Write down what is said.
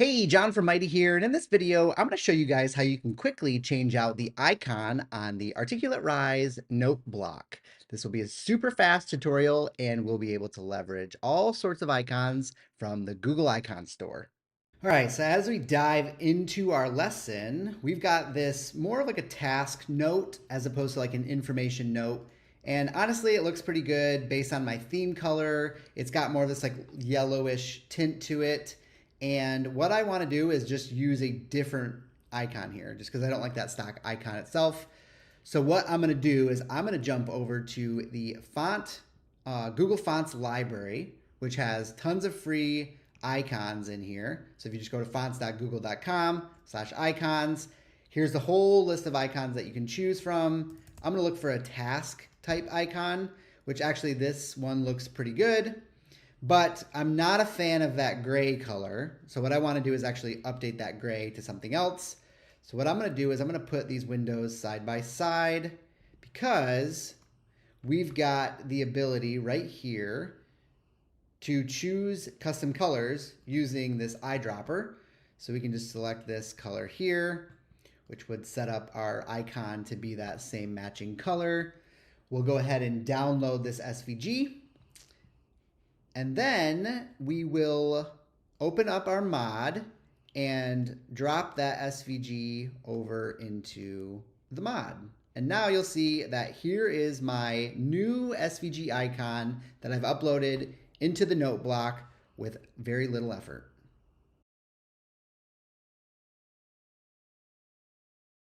Hey, John from Mighty here, and in this video, I'm going to show you guys how you can quickly change out the icon on the Articulate Rise note block. This will be a super fast tutorial, and we'll be able to leverage all sorts of icons from the Google Icon Store. All right, so as we dive into our lesson, we've got this more of like a task note as opposed to like an information note. And honestly, it looks pretty good based on my theme color. It's got more of this like yellowish tint to it. And what I want to do is just use a different icon here, just because I don't like that stock icon itself. So what I'm going to do is I'm going to jump over to the Google Fonts library, which has tons of free icons in here. So if you just go to fonts.google.com/icons, here's the whole list of icons that you can choose from. I'm going to look for a task type icon, which actually this one looks pretty good. But I'm not a fan of that gray color. So what I want to do is actually update that gray to something else. So what I'm going to do is I'm going to put these windows side by side because we've got the ability right here to choose custom colors using this eyedropper. So we can just select this color here, which would set up our icon to be that same matching color. We'll go ahead and download this SVG. And then we will open up our mod and drop that SVG over into the mod. And now you'll see that here is my new SVG icon that I've uploaded into the note block with very little effort.